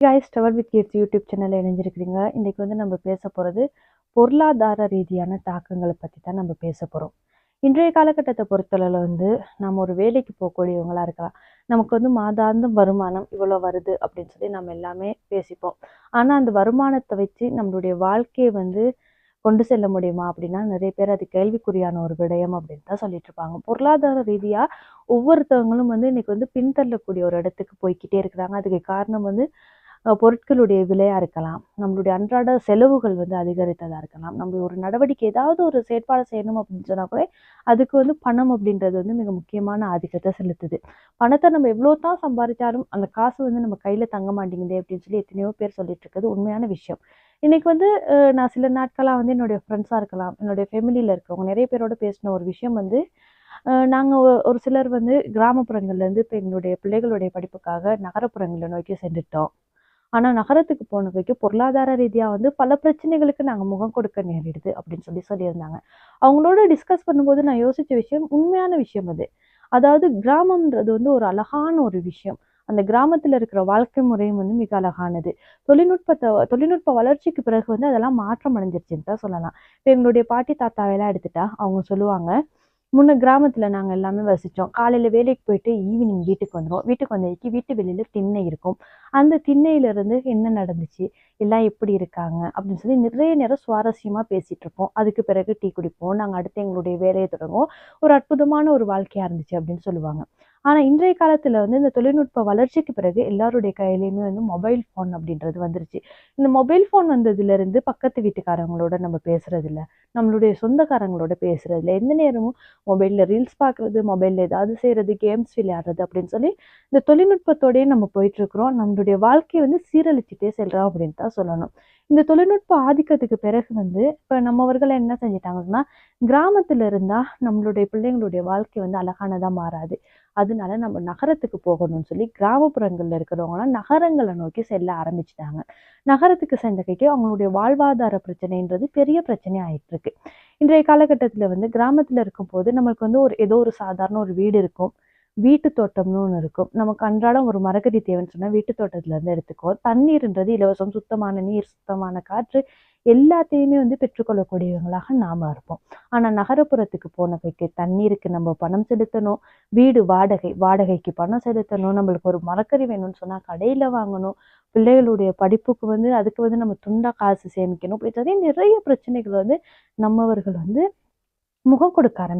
guys, Travel with Kids YouTube சேனல்ல இணைஞ்சிருக்கிறீங்க. இன்னைக்கு நம்ம பேச போறது பொருளாதார ரீதியான தாக்கங்களை பத்தி தான் நம்ம பேச போறோம். இன்றைய காலகட்டத்தை பொறுத்தளவுல நம்ம ஒரு வேலைக்கு போகக்கூடியவங்களா இருக்கலாம். நமக்கு மாதாந்தம் வருமானம் இவ்வளவு வருது அப்படின்னு சொல்லி நம்ம எல்லாமே பேசிப்போம். ஆனா அந்த வருமானத்தை வச்சு நம்மளுடைய வாழ்க்கையை கொண்டு செல்ல முடியுமா அப்படின்னா நிறைய பேர் அது கேள்விக்குறியான ஒரு விடயம் அப்படின்னு தான் சொல்லிட்டு இருப்பாங்க. பொருளாதார ரீதியா ஒவ்வொருத்தவங்களும் இன்னைக்கு பின்தள்ளக்கூடிய ஒரு இடத்துக்கு போய்க்கிட்டே இருக்கிறாங்க. அதுக்கு காரணம் பொருட்களுடைய விலையா இருக்கலாம், நம்மளுடைய அன்றாட செலவுகள் அதிகரித்ததா இருக்கலாம், நம்ம ஒரு நடவடிக்கை ஏதாவது ஒரு செயற்பாடு செய்யணும் அப்படின்னு சொன்னா கூட அதுக்கு பணம் அப்படின்றது மிக முக்கியமான ஆதிக்கத்தை செலுத்துது. பணத்தை நம்ம எவ்வளவுதான் சம்பாதிச்சாலும் அந்த காசு நம்ம கையில தங்க மாட்டேங்குது அப்படின்னு சொல்லி எத்தனையோ பேர் சொல்லிட்டு இருக்கிறது உண்மையான விஷயம். இன்னைக்கு நான் சில நாட்களா என்னுடைய ஃப்ரெண்ட்ஸா இருக்கலாம், என்னுடைய ஃபேமிலியில இருக்கிறவங்க நிறைய பேரோட பேசின ஒரு விஷயம் நாங்க ஒரு சிலர் கிராமப்புறங்கள்ல இருந்து இப்ப எங்களுடைய பிள்ளைகளுடைய படிப்புக்காக நகரப்புறங்களை நோக்கி சென்றுட்டோம். ஆனா நகரத்துக்கு போனதுக்கு பொருளாதார ரீதியா பல பிரச்சனைகளுக்கு நாங்க முகம் கொடுக்க நேரிடுது அப்படின்னு சொல்லியிருந்தாங்க. அவங்களோட டிஸ்கஸ் பண்ணும்போது நான் யோசிச்ச விஷயம் உண்மையான விஷயம் அது. அதாவது கிராமம்ன்றது ஒரு அழகான ஒரு விஷயம். அந்த கிராமத்துல இருக்கிற வாழ்க்கை முறையும் மிக அழகானது. தொழில்நுட்ப வளர்ச்சிக்கு பிறகு அதெல்லாம் மாற்றம் அடைஞ்சிருச்சுன்னு தான் சொல்லலாம். இப்ப எங்களுடைய பாட்டி தாத்தாவெல்லாம் எடுத்துட்டா அவங்க சொல்லுவாங்க, முன்ன கிராமத்துல நாங்க எல்லாமே வசிச்சோம். காலையில வேலைக்கு போயிட்டு ஈவினிங் வீட்டுக்கு வந்துருவோம். வீட்டுக்கு வந்ததுக்கு வீட்டு வெளியில திண்ணை இருக்கும். அந்த திண்ணையில இருந்து என்ன நடந்துச்சு, எல்லாம் எப்படி இருக்காங்க அப்படின்னு சொல்லி நிறைய நேரம் சுவாரஸ்யமா பேசிட்டு இருப்போம். அதுக்கு பிறகு டீ குடிப்போம். நாங்க அடுத்து எங்களுடைய வேலையை தொடங்குவோம். ஒரு அற்புதமான ஒரு வாழ்க்கையா இருந்துச்சு அப்படின்னு சொல்லுவாங்க. ஆனா இன்றைய காலத்துல இந்த தொழில்நுட்ப வளர்ச்சிக்கு பிறகு எல்லாருடைய கையிலயுமே மொபைல் போன் அப்படின்றது வந்துருச்சு. இந்த மொபைல் போன் வந்ததுல இருந்து பக்கத்து வீட்டுக்காரங்களோட நம்ம பேசுறது இல்ல, நம்மளுடைய சொந்தக்காரங்களோட பேசுறது இல்ல. எந்த நேரமும் மொபைல்ல ரீல்ஸ் பார்க்கறது, மொபைல்ல ஏதாவது செய்யறது, கேம்ஸ் விளையாடுறது அப்படின்னு சொல்லி இந்த தொழில்நுட்பத்தோடயே நம்ம போயிட்டு இருக்கிறோம். நம்மளுடைய வாழ்க்கையை சீரழிச்சுட்டே செல்றோம் அப்படின்னு தான் சொல்லணும். இந்த தொழில்நுட்ப ஆதிக்கத்துக்கு பிறகு இப்ப நம்மவர்கள் என்ன செஞ்சிட்டாங்கன்னா, கிராமத்துல இருந்தா நம்மளுடைய பிள்ளைங்களுடைய வாழ்க்கை அழகானதா மாறாது, அதனால நம்ம நகரத்துக்கு போகணும்னு சொல்லி கிராமப்புறங்கள்ல இருக்கிறவங்களாம் நகரங்களை நோக்கி செல்ல ஆரம்பிச்சுட்டாங்க. நகரத்துக்கு சென்றகைக்கு அவங்களுடைய வாழ்வாதார பிரச்சனைன்றது பெரிய பிரச்சனை ஆயிட்டு இருக்கு. இன்றைய காலகட்டத்துல கிராமத்துல இருக்கும்போது நம்மளுக்கு ஏதோ ஒரு சாதாரண ஒரு வீடு இருக்கும், வீட்டு தோட்டம்னு ஒண்ணு இருக்கும். நமக்கு அன்றாடம் ஒரு மரக்கறி தேவைன்னு சொன்னா வீட்டு தோட்டத்துல இருந்து எடுத்துக்குவோம். தண்ணீர்ன்றது இலவசம், சுத்தமான நீர், சுத்தமான காற்று எல்லாத்தையுமே பெற்றுக்கொள்ளக்கூடியவங்களாக நாம இருப்போம். ஆனா நகரப்புறத்துக்கு போனவைக்கு தண்ணீருக்கு நம்ம பணம் செலுத்தணும், வீடு வாடகைக்கு பணம் செலுத்தணும், நம்மளுக்கு ஒரு மரக்கறி வேணும்னு சொன்னா கடையில வாங்கணும், பிள்ளைகளுடைய படிப்புக்கு அதுக்கு நம்ம துண்டா காசு சேமிக்கணும். இப்படி நிறைய பிரச்சனைகள் நம்மவர்கள் முகம் கொடுக்க ஆரம்பிச்சு